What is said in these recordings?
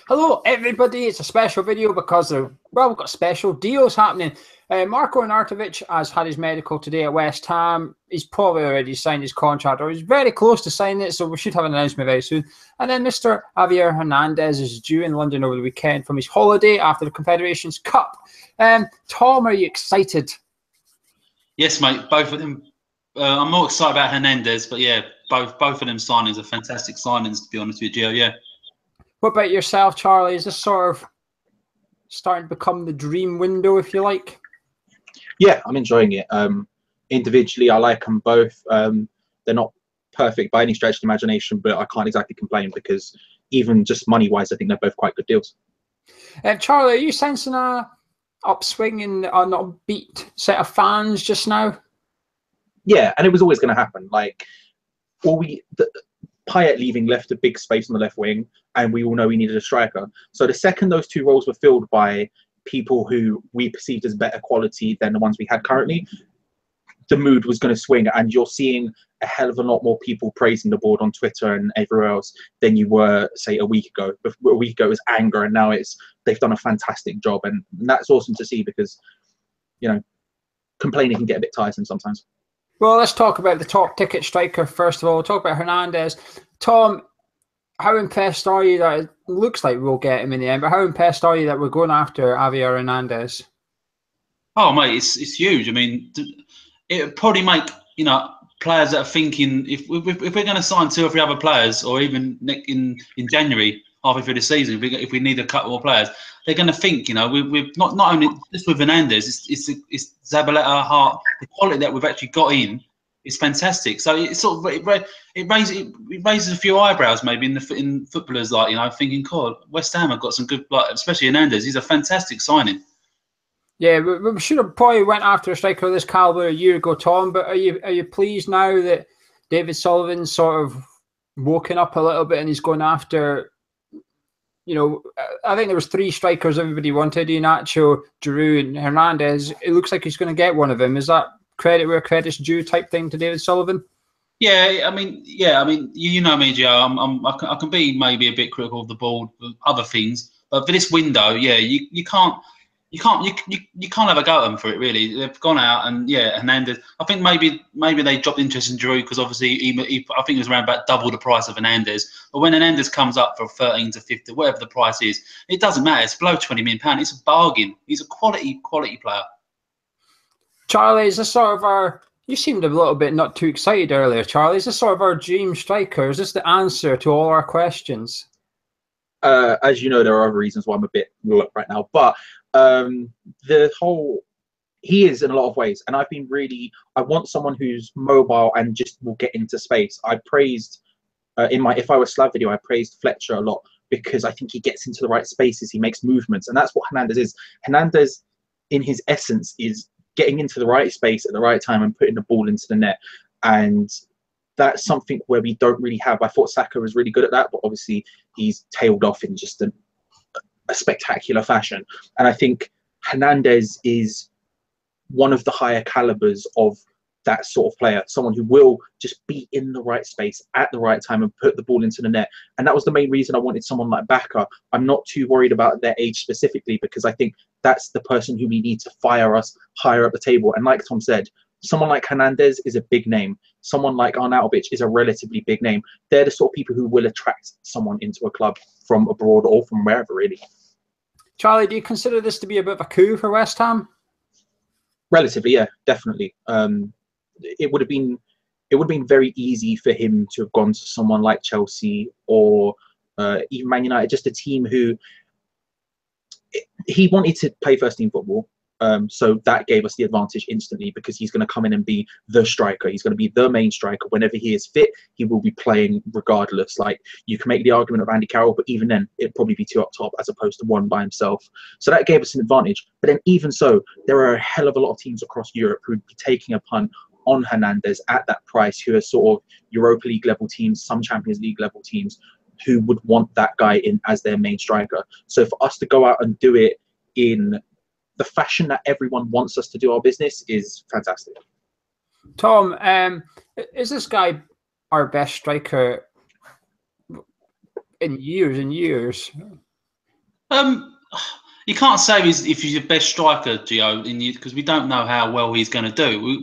Hello, everybody. It's a special video because we've got special deals happening. Marko Arnautovic has had his medical today at West Ham. He's probably already signed his contract, or he's very close to signing it, so we should have an announcement very soon. And then Mr. Javier Hernandez is due in London over the weekend from his holiday after the Confederations Cup. Tom, are you excited? Yes, mate. Both of them. I'm more excited about Hernandez, but yeah, both of them signings are fantastic signings, to be honest with you. Yeah. What about yourself, Charlie? Is this sort of starting to become the dream window, if you like? Yeah, I'm enjoying it. Individually, I like them both. They're not perfect by any stretch of the imagination, but I can't exactly complain because even just money-wise, I think they're both quite good deals. Charlie, are you sensing a upswing in an upbeat set of fans just now? Yeah, and it was always going to happen. Like, Payet leaving left a big space on the left wing, and we all know we needed a striker. So the second those two roles were filled by people who we perceived as better quality than the ones we had currently, the mood was going to swing, and you're seeing a hell of a lot more people praising the board on Twitter and everywhere else than you were, say, a week ago. A week ago it was anger, and now they've done a fantastic job, and that's awesome to see because, you know, complaining can get a bit tiresome sometimes. Well, let's talk about the top ticket striker first of all. We'll talk about Hernandez. Tom, how impressed are you that it looks like we'll get him in the end, but how impressed are you that we're going after Javier Hernandez? Oh, mate, it's huge. I mean, it would probably make, you know, players that are thinking if we're going to sign 2 or 3 other players, or even in January, halfway through the season, if we need a couple more players, they're going to think, you know, we've not only just with Hernandez, it's Zabaleta, Hart, the quality that we've actually got in is fantastic. So it's sort of it raises a few eyebrows maybe in footballers, like, you know, thinking, God, West Ham have got some good, like, especially Hernandez. He's a fantastic signing. Yeah, we should have probably went after a striker of this caliber a year ago, Tom. But are you pleased now that David Sullivan's sort of woken up a little bit and he's going after? You know, I think there was 3 strikers everybody wanted: Iheanacho, Giroud, and Hernandez. It looks like he's going to get one of them. Is that credit where credit's due type thing to David Sullivan? Yeah, I mean, you know me, Joe. I can be maybe a bit critical of the board, of other things, but for this window, yeah, you can't have a go at them for it, really. They've gone out, and yeah, Hernandez. I think maybe they dropped interest in Giroud because obviously I think it was around about double the price of Hernandez. But when Hernandez comes up for 13 to 50, whatever the price is, it doesn't matter. It's below £20 million. It's a bargain. He's a quality player. Charlie, is this sort of our? You seemed a little bit not too excited earlier, Charlie. Is this sort of our dream striker? Is this the answer to all our questions? As you know, there are other reasons why I'm a bit right now, but he is in a lot of ways, and I want someone who's mobile and just will get into space. I praised in my If I Was Slav video, I praised Fletcher a lot because I think he gets into the right spaces, he makes movements, and that's what Hernandez is. Hernandez, in his essence, is getting into the right space at the right time and putting the ball into the net, and that's something where we don't really have. I thought Saka was really good at that, but obviously he's tailed off in just a spectacular fashion. And I think Hernandez is one of the higher calibers of that sort of player, someone who will just be in the right space at the right time and put the ball into the net. And that was the main reason I wanted someone like Baka. I'm not too worried about their age specifically because I think that's the person who we need to fire us higher up the table. And like Tom said, someone like Hernandez is a big name. Someone like Arnautovic is a relatively big name. They're the sort of people who will attract someone into a club from abroad or from wherever, really. Charlie, do you consider this to be a bit of a coup for West Ham? Relatively, yeah, definitely. It would have been very easy for him to have gone to someone like Chelsea or even Man United, just a team who he wanted to play first team football. So that gave us the advantage instantly because he's going to come in and be the striker. He's going to be the main striker. Whenever he is fit, he will be playing regardless. Like, you can make the argument of Andy Carroll, but even then, it'd probably be 2 up top as opposed to 1 by himself. So that gave us an advantage. But then even so, there are a hell of a lot of teams across Europe who would be taking a punt on Hernandez at that price, who are sort of Europa League level teams, some Champions League level teams, who would want that guy in as their main striker. So for us to go out and do it in the fashion that everyone wants us to do our business is fantastic. Tom, is this guy our best striker in years and years? You can't say if he's your best striker, Gio, because we don't know how well he's going to do.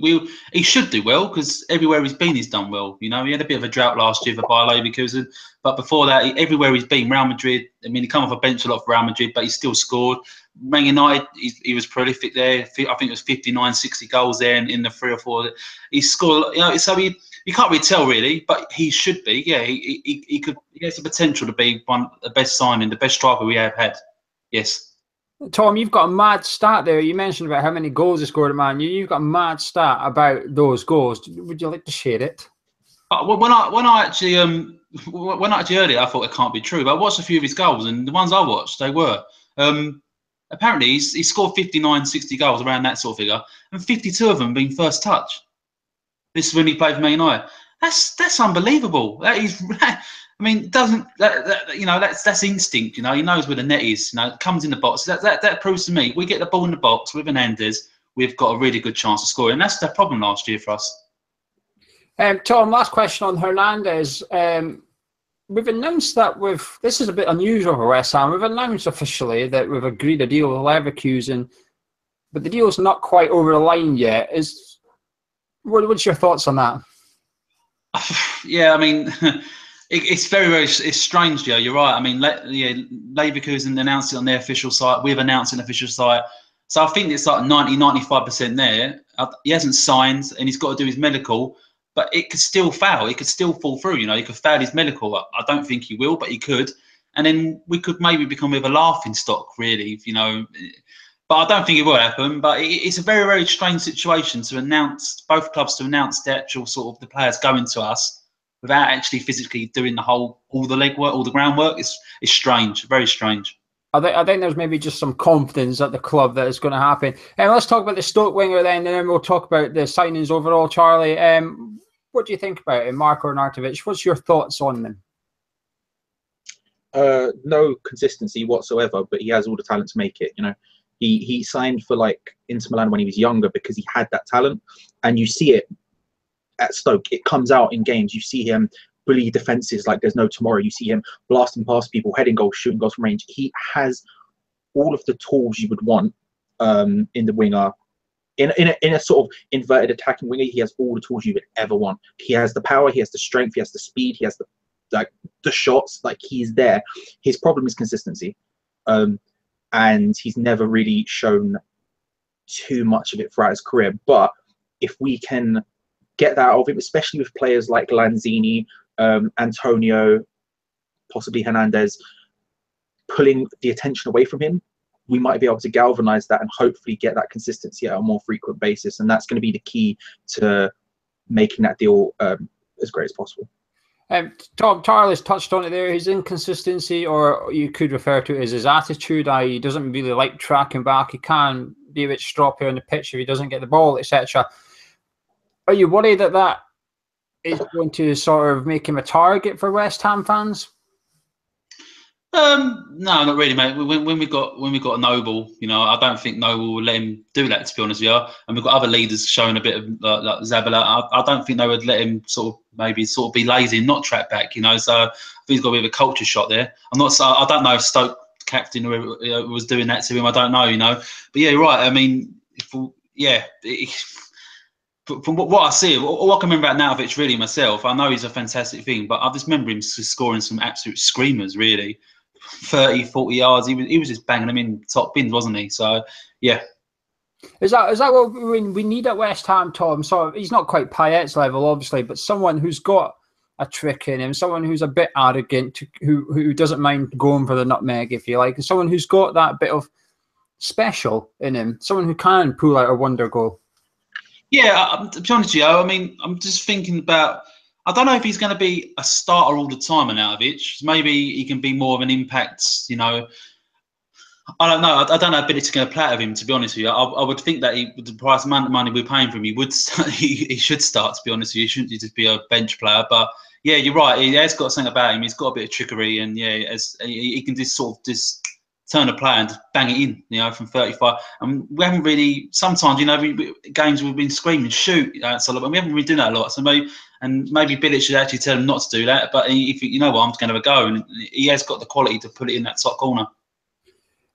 He should do well because everywhere he's been, he's done well. You know, he had a bit of a drought last year for Bayer Leverkusen, but before that, everywhere he's been, Real Madrid. I mean, he come off a bench a lot for Real Madrid, but he still scored. Man United, he was prolific there. I think it was 59, 60 goals there in the 3 or 4. He scored. You know, so you can't really tell really, but he should be. Yeah, he could. He has the potential to be the best signing, the best striker we have had. Yes. Tom, you've got a mad stat there. You mentioned about how many goals he scored at Man U. You've got a mad stat about those goals. Would you like to share it? When I actually heard it, I thought it can't be true. But I watched a few of his goals, and the ones I watched, they were. Apparently, he scored 59, 60 goals around that sort of figure, and 52 of them being first touch. This is when he played for Man United. That's unbelievable. That is. I mean, that's instinct. You know, he knows where the net is. You know, it comes in the box. That proves to me, we get the ball in the box with Hernandez, we've got a really good chance of scoring. And that's the problem last year for us. Tom, last question on Hernandez. We've announced that this is a bit unusual for West Ham. We've announced officially that we've agreed a deal with Leverkusen, but the deal's not quite over the line yet. What's your thoughts on that? Yeah, I mean. It's very strange, Joe. You're right. I mean, Leverkusen announced it on their official site. We've announced an official site. So I think it's like 90-95% there. He hasn't signed and he's got to do his medical, but it could still fail. It could still fall through. You know, he could fail his medical. I don't think he will, but he could. And then we could maybe become a bit of a laughing stock, really, you know. But I don't think it will happen. But it's a very, very strange situation to announce, both clubs to announce the actual sort of the players going to us without actually physically doing all the legwork, all the groundwork. It's strange, very strange. I think there's maybe just some confidence at the club that it's going to happen. And let's talk about the Stoke winger then, and then we'll talk about the signings overall, Charlie. What do you think about him, Marko Arnautovic? What's your thoughts on them? No consistency whatsoever, but he has all the talent to make it. You know, he signed for Inter Milan when he was younger because he had that talent, and you see it at Stoke. It comes out in games. You see him bully defenses like there's no tomorrow. You see him blasting past people, heading goals, shooting goals from range. He has all of the tools you would want in the winger. In a sort of inverted attacking winger, he has all the tools you would ever want. He has the power, he has the strength, he has the speed, he has the shots. He's there. His problem is consistency, and he's never really shown too much of it throughout his career. But if we can get that out of him, especially with players like Lanzini, Antonio, possibly Hernandez, pulling the attention away from him, we might be able to galvanize that and hopefully get that consistency at a more frequent basis. And that's going to be the key to making that deal as great as possible. Tom, Charlie's touched on it there. His inconsistency, or you could refer to it as his attitude, he doesn't really like tracking back. He can be a bit stroppy on the pitch if he doesn't get the ball, etc. Are you worried that is going to sort of make him a target for West Ham fans? No, not really, mate. When we got a Noble, you know, I don't think Noble will let him do that, to be honest with you. And we've got other leaders showing a bit of like Zabala. I don't think they would let him sort of be lazy and not track back, you know. So I think he's got a bit of a culture shot there. I don't know if Stoke captain was doing that to him. I don't know, you know. But yeah, you're right. I mean, from what I see, all I can remember about Arnautovic really myself, I know he's a fantastic thing, but I just remember him scoring some absolute screamers, really. 30, 40 yards. He was just banging them in top bins, wasn't he? So, yeah. Is that what we need at West Ham, Tom? So he's not quite Payet's level, obviously, but someone who's got a trick in him, someone who's a bit arrogant, who doesn't mind going for the nutmeg, if you like, and someone who's got that bit of special in him, someone who can pull out a wonder goal. Yeah, to be honest with you, I mean, I'm just thinking about. I don't know if he's going to be a starter all the time, Arnautovic. Maybe he can be more of an impact, you know. I don't know. I don't know if Billy's going to play out of him, to be honest with you. I would think that with the price of money we're paying for him, he should start, to be honest with you. He shouldn't just be a bench player. But, yeah, you're right. He has got something about him. He's got a bit of trickery. And, yeah, he can just sort of just turn a player and just bang it in, you know, from 35. And we haven't really, sometimes, you know, games we've been screaming, shoot, so we haven't really done that a lot. So maybe Bilic should actually tell him not to do that. But if you know what, I'm just going to have a go. And he has got the quality to put it in that top corner.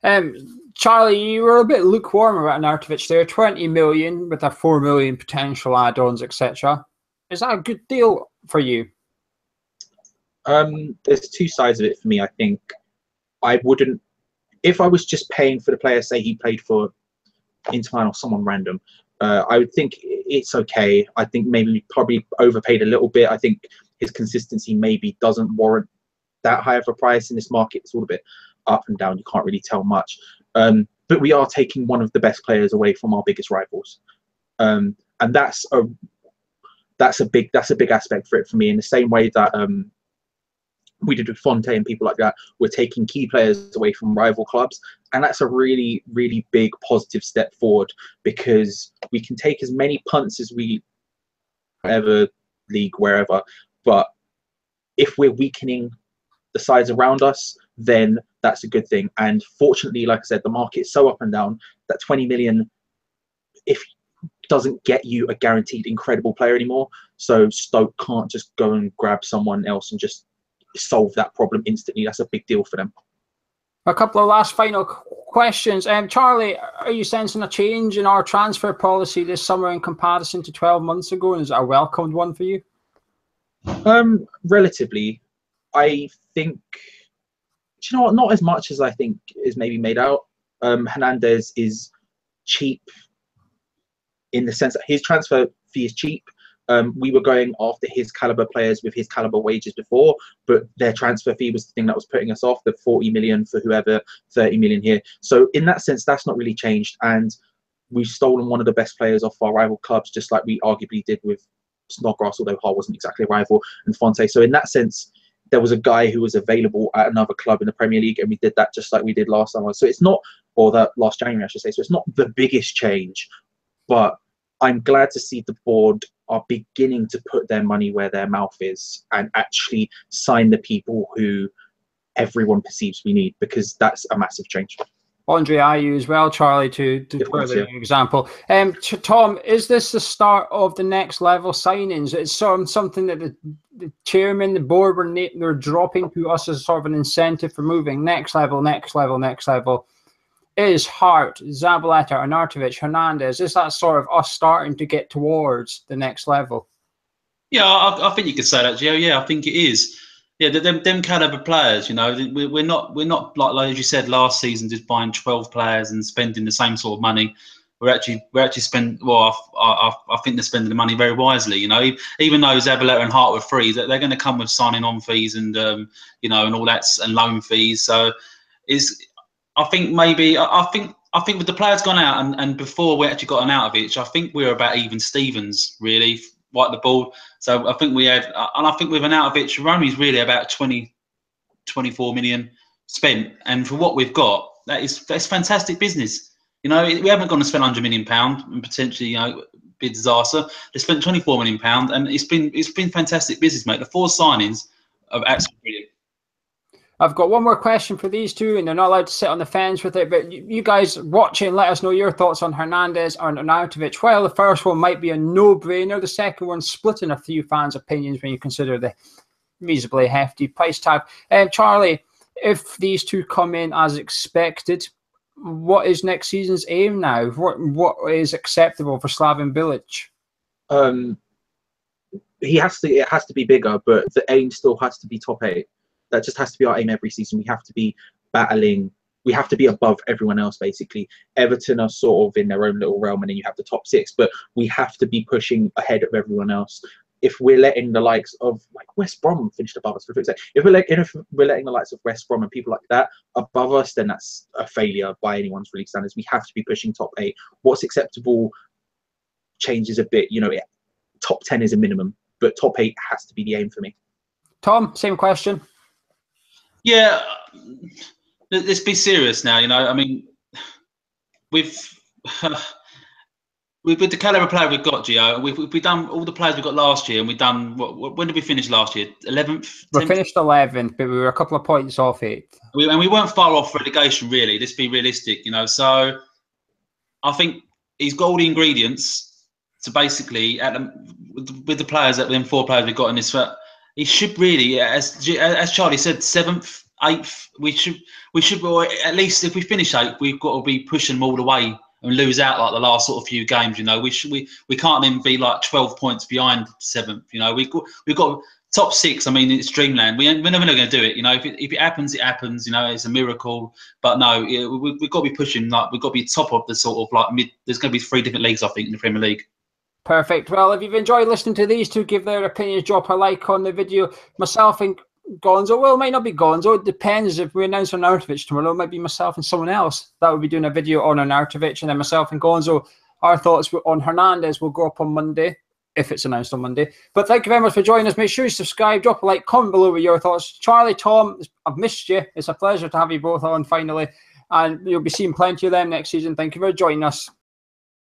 Charlie, you were a bit lukewarm about Arnautovic there. 20 million with a 4 million potential add-ons, etc. Is that a good deal for you? There's two sides of it for me. I think I wouldn't, if I was just paying for the player, say he played for Inter Milan or someone random, I would think it's okay. I think maybe we probably overpaid a little bit. I think his consistency maybe doesn't warrant that high of a price in this market. It's all a bit up and down. You can't really tell much. But we are taking one of the best players away from our biggest rivals, and that's a big aspect for it for me. In the same way that we did with Fonte and people like that, we're taking key players away from rival clubs, and that's a really, really big positive step forward, because we can take as many punts as we ever league wherever, but if we're weakening the sides around us, then that's a good thing. And fortunately, like I said, the market's so up and down that 20 million, if doesn't get you a guaranteed incredible player anymore. So Stoke can't just go and grab someone else and just solve that problem instantly. That's a big deal for them. A couple of last final questions. Charlie, are you sensing a change in our transfer policy this summer in comparison to 12 months ago? And is it a welcomed one for you? Relatively. I think, do you know what? Not as much as I think is maybe made out. Hernandez is cheap in the sense that his transfer fee is cheap. We were going after his caliber players with his caliber wages before, but their transfer fee was the thing that was putting us off, the 40 million for whoever, 30 million here. So in that sense, that's not really changed. And we've stolen one of the best players off our rival clubs, just like we arguably did with Snodgrass, although Hull wasn't exactly a rival, and Fonte. So in that sense, there was a guy who was available at another club in the Premier League, and we did that just like we did last summer. So it's not, or that last January, I should say. So it's not the biggest change, but I'm glad to see the board are beginning to put their money where their mouth is and actually sign the people who everyone perceives we need, because that's a massive change. Andre Ayew as well, Charlie, to further example. Tom, is this the start of the next level signings? It's something that the chairman, the board were dropping to us as sort of an incentive for moving next level, next level, next level. Is Hart, Zabaleta, Arnautovic, Hernandez, is that sort of us starting to get towards the next level? Yeah, I think you could say that, Gio. Yeah, I think it is. Yeah, them caliber players, you know, we're not like as you said last season, just buying 12 players and spending the same sort of money. We're actually spending. Well, I think they're spending the money very wisely. You know, even though Zabaleta and Hart were free, they're going to come with signing on fees and you know, and all that, and loan fees. So I think maybe I think with the players gone out and before we actually got an Arnautovic, I think we were about even Stevens really, right the ball. So I think we had, and I think with an Arnautovic, Romy's really about 24 million spent, and for what we've got, that's fantastic business. You know, we haven't gone to spend £100 million and potentially, you know, be a disaster. They spent £24 million, and it's been fantastic business, mate. The 4 signings are absolutely brilliant. I've got one more question for these two, and they're not allowed to sit on the fence with it, but you guys watching, let us know your thoughts on Hernandez or Arnautovic. While the first one might be a no-brainer, the second one's splitting a few fans' opinions when you consider the reasonably hefty price tag. Charlie, if these two come in as expected, what is next season's aim now? What is acceptable for Slaven Bilic? It has to be bigger, but the aim still has to be top 8. That just has to be our aim every season. We have to be battling. We have to be above everyone else, basically. Everton are sort of in their own little realm, and then you have the top 6. But we have to be pushing ahead of everyone else. If we're letting the likes of like West Brom finished above us, if we're letting the likes of West Brom and people like that above us, then that's a failure by anyone's really standards. We have to be pushing top 8. What's acceptable changes a bit. You know, top 10 is a minimum, but top 8 has to be the aim for me. Tom, same question. Yeah, let's be serious now. You know, I mean, with the caliber player we've got, Gio, we've done all the players we got last year, and we've done when did we finish last year? 11th. We finished 11th, but we were a couple of points off 8th. And we weren't far off relegation, really. Let's be realistic, you know. So I think he's got all the ingredients to basically, with the players, that them 4 players we've got in this. He should really, as Charlie said, 7th, 8th. We should or at least if we finish 8th, we've got to be pushing them all the way and lose out like the last sort of few games. You know, we can't then be like 12 points behind 7th. You know, we've got top 6. I mean, it's dreamland. We're never going to do it. You know, if it happens, it happens. You know, it's a miracle. But no, we've got to be pushing. Like we've got to be top of the sort of like mid. There's going to be 3 different leagues, I think, in the Premier League. Perfect. Well, if you've enjoyed listening to these two give their opinions, drop a like on the video. Myself and Gonzo, well, it might not be Gonzo. It depends. If we announce Arnautovic tomorrow, it might be myself and someone else that will be doing a video on Arnautovic, and then myself and Gonzo, our thoughts on Hernandez will go up on Monday, if it's announced on Monday. But thank you very much for joining us. Make sure you subscribe, drop a like, comment below with your thoughts. Charlie, Tom, I've missed you. It's a pleasure to have you both on finally, and you'll be seeing plenty of them next season. Thank you for joining us.